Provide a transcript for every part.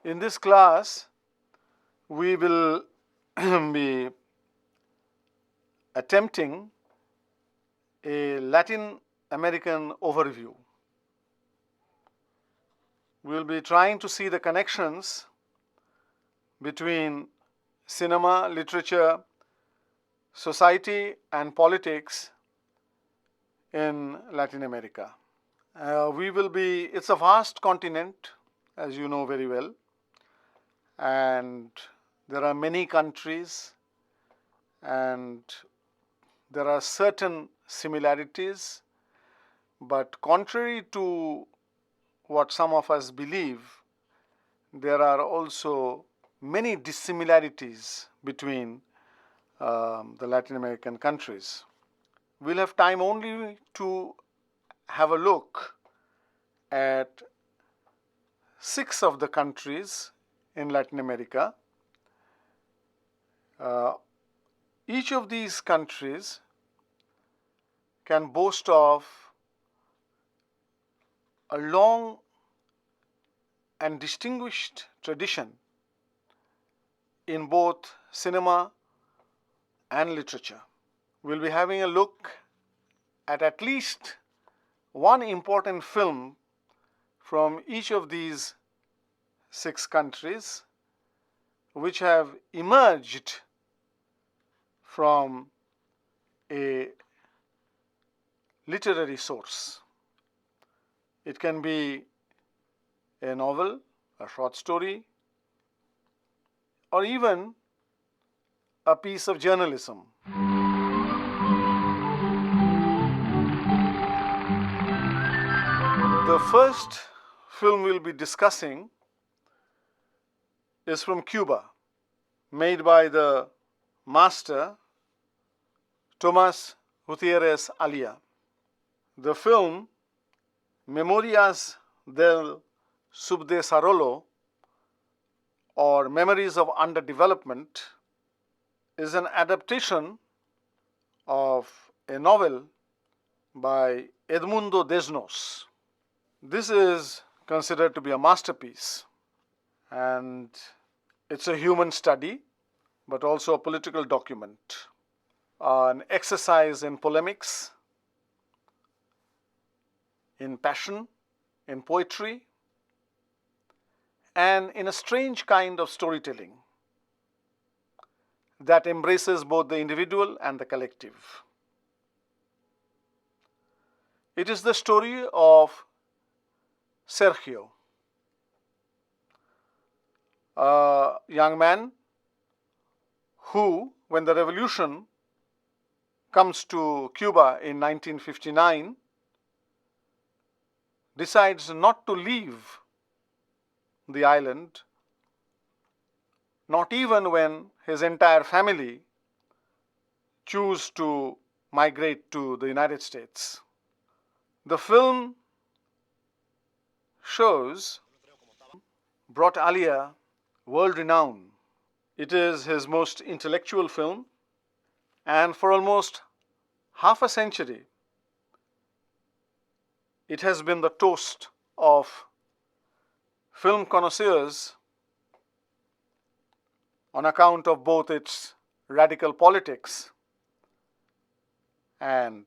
In this class, we will be attempting a Latin American overview. We will be trying to see the connections between cinema, literature, society, and politics in Latin America. It's a vast continent, as you know very well, and there are many countries, and there are certain similarities, but contrary to what some of us believe, there are also many dissimilarities between the Latin American countries. We'll have time only to have a look at 6 of the countries in Latin America. Each of these countries can boast of a long and distinguished tradition in both cinema and literature. We'll be having a look at least one important film from each of these 6 countries which have emerged from a literary source. It can be a novel, a short story, or even a piece of journalism. The first film we'll be discussing is from Cuba, made by the master Tomás Gutiérrez Alia. The film Memorias del Subdesarrollo, or Memories of Underdevelopment, is an adaptation of a novel by Edmundo Desnos. This is considered to be a masterpiece, and it's a human study, but also a political document, an exercise in polemics, in passion, in poetry, and in a strange kind of storytelling that embraces both the individual and the collective. It is the story of Sergio, a young man who, when the revolution comes to Cuba in 1959, decides not to leave the island, not even when his entire family choose to migrate to the United States. The film brought Alia world renown. It is his most intellectual film, and for almost half a century, it has been the toast of film connoisseurs on account of both its radical politics and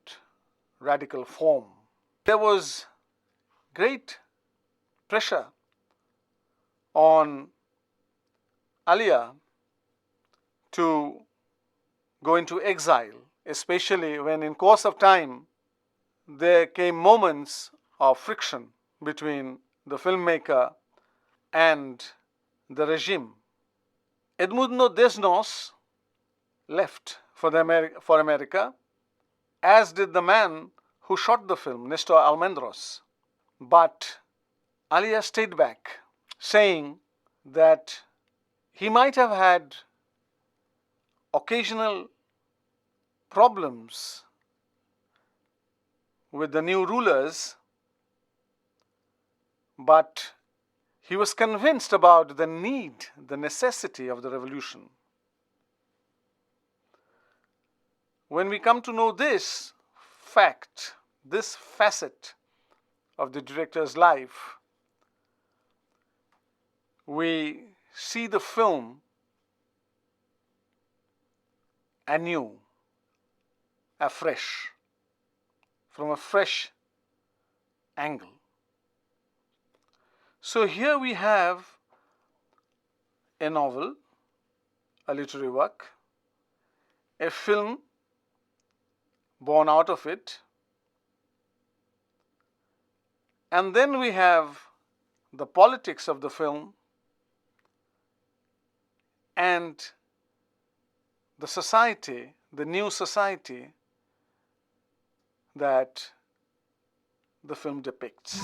radical form. There was great pressure on Alia to go into exile, especially when in course of time there came moments of friction between the filmmaker and the regime. Edmundo Desnos left for America, as did the man who shot the film, Nestor Almendros. But Alia stayed back, saying that he might have had occasional problems with the new rulers, but he was convinced about the need, the necessity of the revolution. When we come to know this fact, this facet of the director's life, we see the film anew, afresh, from a fresh angle. So here we have a novel, a literary work, a film born out of it, and then we have the politics of the film and the society, the new society that the film depicts.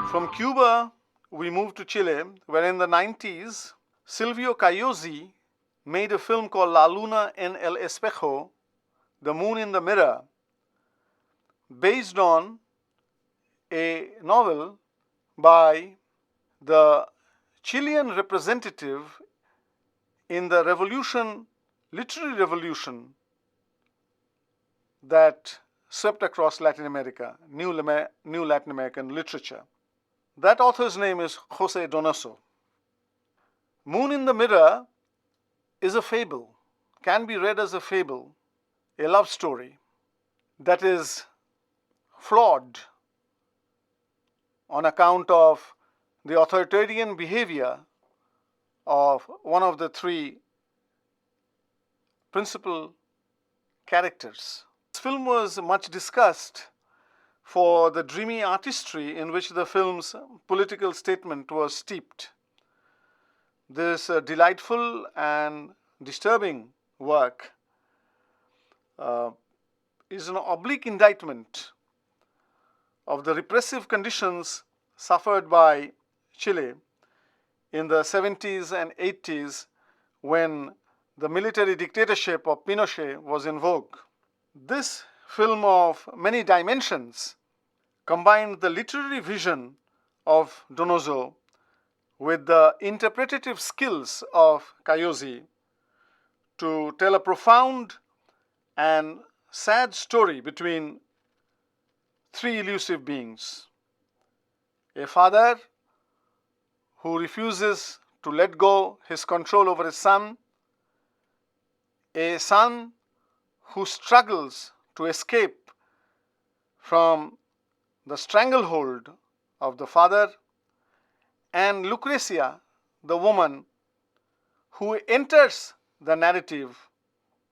From Cuba, we move to Chile, where in the 90s, Silvio Cayosi made a film called La Luna en el Espejo, The Moon in the Mirror, based on a novel by the Chilean representative in the revolution, literary revolution that swept across Latin America, new Latin American literature. That author's name is Jose Donoso. Moon in the Mirror is a fable, can be read as a fable, a love story that is flawed on account of the authoritarian behavior of one of the three principal characters. This film was much discussed for the dreamy artistry in which the film's political statement was steeped. This delightful and disturbing work is an oblique indictment of the repressive conditions suffered by Chile in the 70s and 80s when the military dictatorship of Pinochet was in vogue. This film of many dimensions combined the literary vision of Donoso with the interpretative skills of Cayosi to tell a profound and sad story between three elusive beings. A father who refuses to let go his control over his son, a son who struggles to escape from the stranglehold of the father, and Lucrecia, the woman who enters the narrative,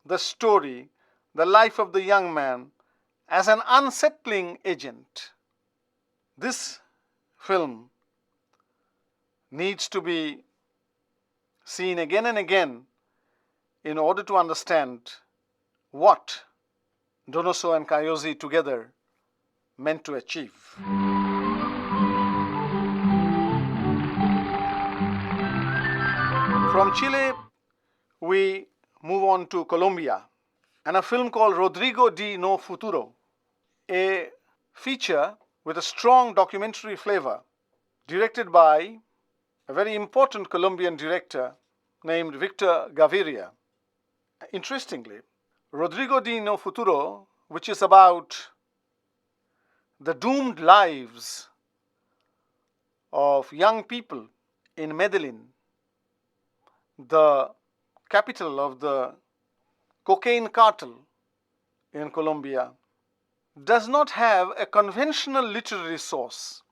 the story, the life of the young man as an unsettling agent. This film needs to be seen again and again in order to understand what Donoso and Cayosi together meant to achieve. From Chile, we move on to Colombia and a film called Rodrigo de No Futuro, a feature with a strong documentary flavor, directed by a very important Colombian director named Victor Gaviria. Interestingly, Rodrigo de No Futuro, which is about the doomed lives of young people in Medellin, the capital of the cocaine cartel in Colombia, does not have a conventional literary source.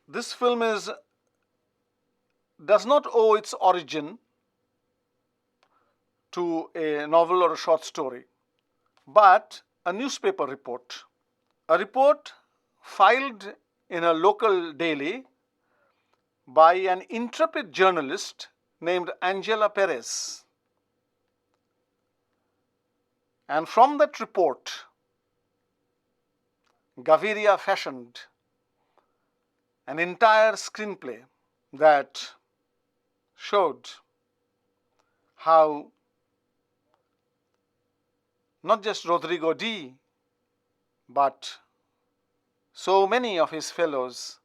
This film does not owe its origin to a novel or a short story, but a newspaper report. A report filed in a local daily by an intrepid journalist named Angela Perez. And from that report, Gaviria fashioned an entire screenplay that showed how not just Rodrigo D, but so many of his fellows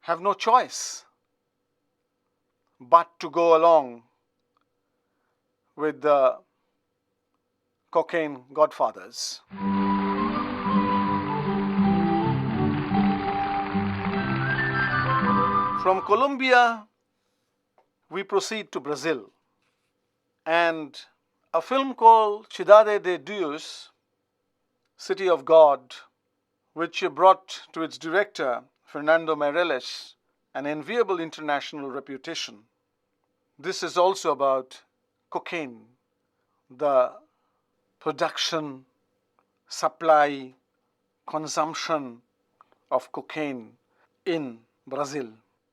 have no choice but to go along with the cocaine godfathers. From Colombia, we proceed to Brazil, and a film called Cidade de Deus, City of God, which brought to its director, Fernando Meirelles, an enviable international reputation. This is also about cocaine, the production, supply, consumption of cocaine in Brazil.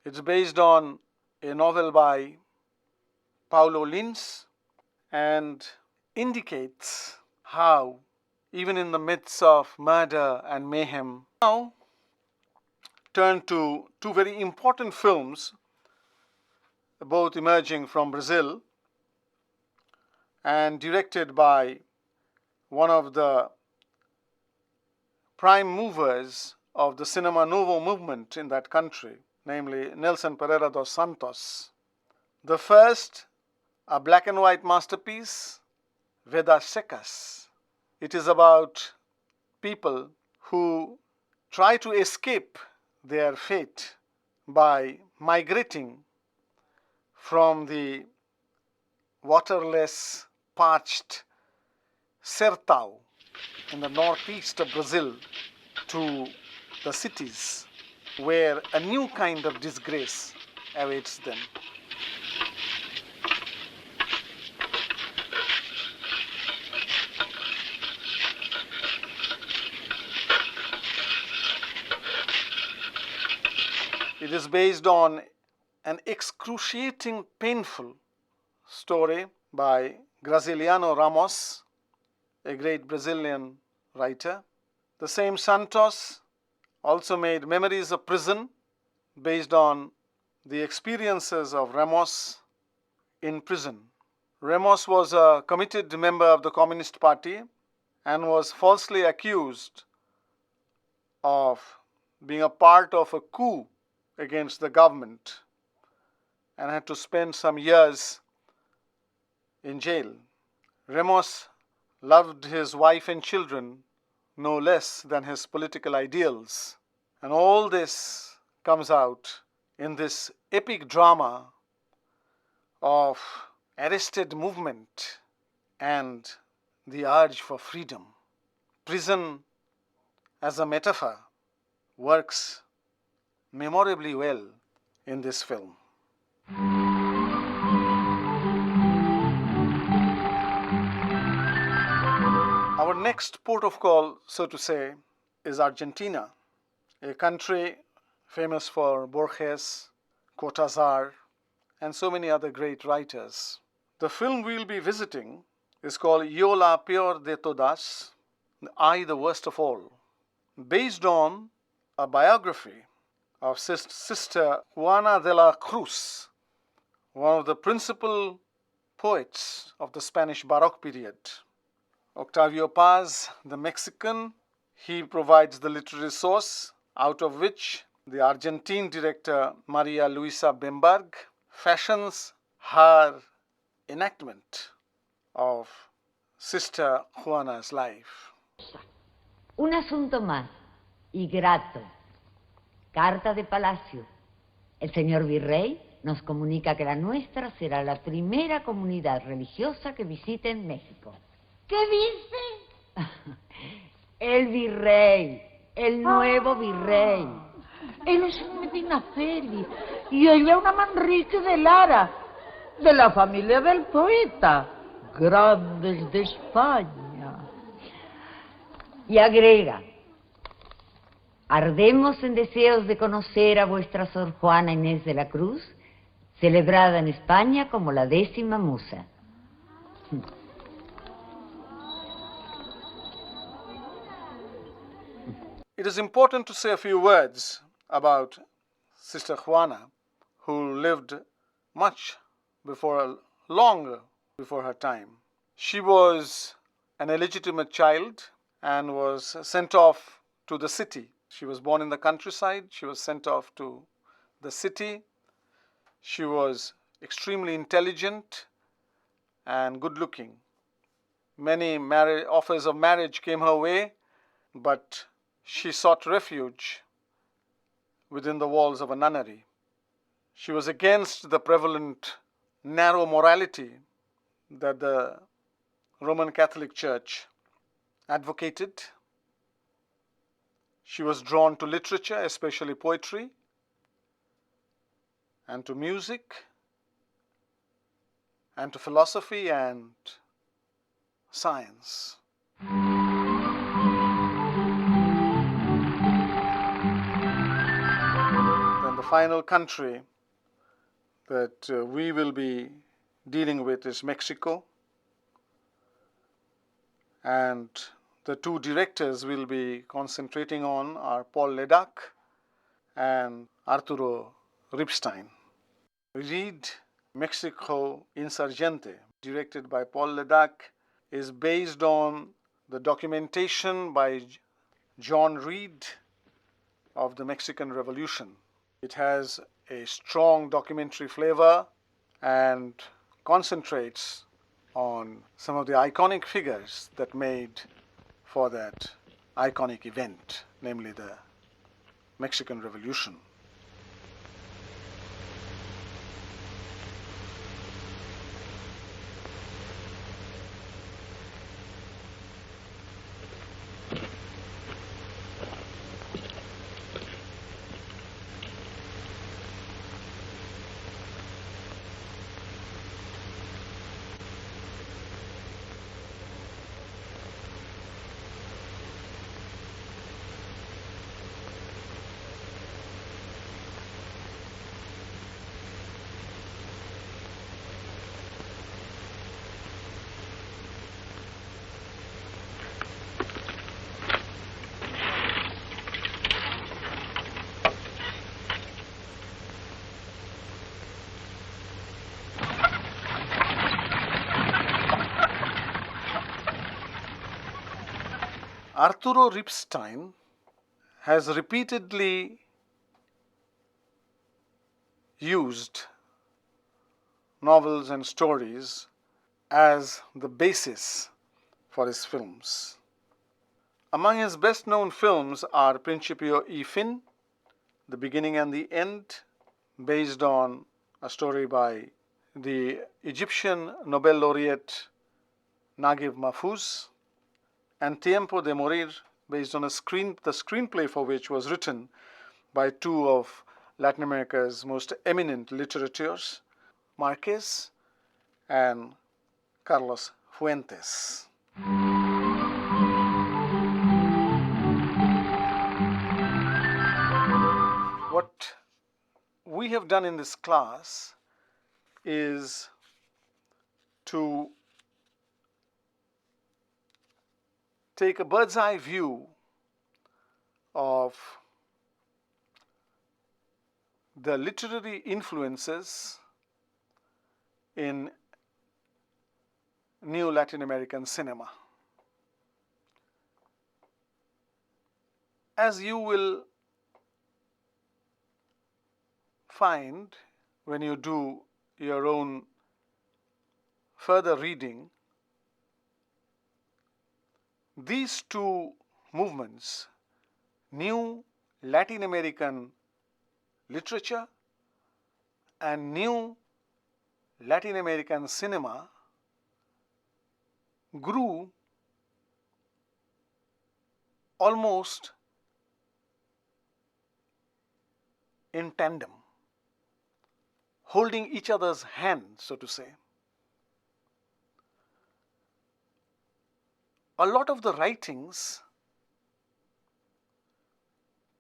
It's based on a novel by Paulo Lins and indicates how, even in the midst of murder and mayhem, now turn to two very important films, both emerging from Brazil and directed by one of the prime movers of the Cinema Novo movement in that country, namely Nelson Pereira dos Santos. The first, a black and white masterpiece, Vidas Secas. It is about people who try to escape their fate by migrating from the waterless, parched Sertão in the northeast of Brazil to the cities where a new kind of disgrace awaits them. It is based on an excruciating, painful story by Graciliano Ramos, a great Brazilian writer. The same Santos also made Memories of Prison, based on the experiences of Ramos in prison. Ramos was a committed member of the Communist Party and was falsely accused of being a part of a coup against the government and had to spend some years in jail. Ramos loved his wife and children no less than his political ideals. And all this comes out in this epic drama of arrested movement and the urge for freedom. Prison as a metaphor works memorably well in this film. Our next port of call, so to say, is Argentina, a country famous for Borges, Cortázar, and so many other great writers. The film we'll be visiting is called Yo la peor de todas, I the worst of all, based on a biography of Sister Juana de la Cruz, one of the principal poets of the Spanish Baroque period. Octavio Paz, the Mexican, he provides the literary source, out of which the Argentine director Maria Luisa Bemberg fashions her enactment of Sister Juana's life. Un asunto más, y grato. Carta de Palacio. El señor Virrey nos comunica que la nuestra será la primera comunidad religiosa que visite en México. ¿Qué dice? El virrey, el nuevo virrey. Él es un Medina Feli y ella una Manrique de Lara, de la familia del poeta, grandes de España. Y agrega, ardemos en deseos de conocer a vuestra Sor Juana Inés de la Cruz, celebrada en España como la 10ª musa. It is important to say a few words about Sister Juana, who lived long before her time. She was an illegitimate child and was sent off to the city. She was born in the countryside. She was sent off to the city. She was extremely intelligent and good-looking. Many offers of marriage came her way, but she sought refuge within the walls of a nunnery. She was against the prevalent narrow morality that the Roman Catholic Church advocated. She was drawn to literature, especially poetry, and to music, and to philosophy and science. Then the final country that we will be dealing with is Mexico, and the two directors we'll be concentrating on are Paul Leduc and Arturo Ripstein. Read Mexico Insurgente, directed by Paul Leduc, is based on the documentation by John Reed of the Mexican Revolution. It has a strong documentary flavor and concentrates on some of the iconic figures that made for that iconic event, namely the Mexican Revolution. Arturo Ripstein has repeatedly used novels and stories as the basis for his films. Among his best-known films are Principio y Fin, The Beginning and the End, based on a story by the Egyptian Nobel laureate Naguib Mahfouz, and Tiempo de Morir, based on the screenplay for which was written by two of Latin America's most eminent literateurs, Marquez and Carlos Fuentes. What we have done in this class is to take a bird's eye view of the literary influences in new Latin American cinema. As you will find when you do your own further reading, these two movements, new Latin American literature and new Latin American cinema, grew almost in tandem, holding each other's hand, so to say. A lot of the writings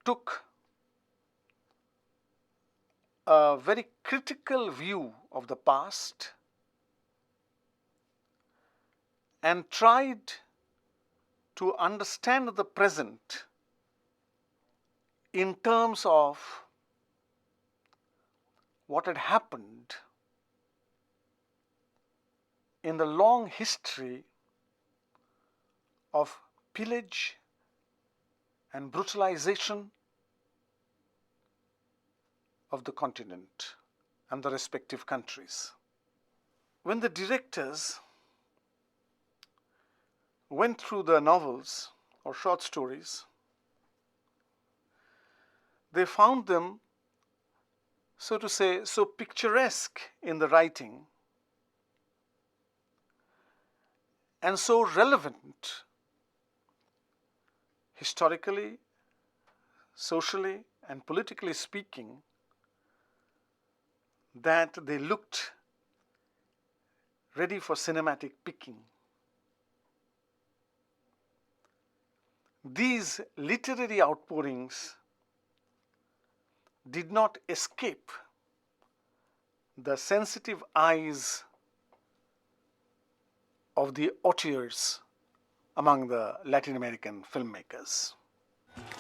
took a very critical view of the past and tried to understand the present in terms of what had happened in the long history of pillage and brutalization of the continent and the respective countries. When the directors went through the novels or short stories, they found them, so to say, so picturesque in the writing and so relevant historically, socially, and politically speaking, that they looked ready for cinematic picking. These literary outpourings did not escape the sensitive eyes of the auteurs among the Latin American filmmakers.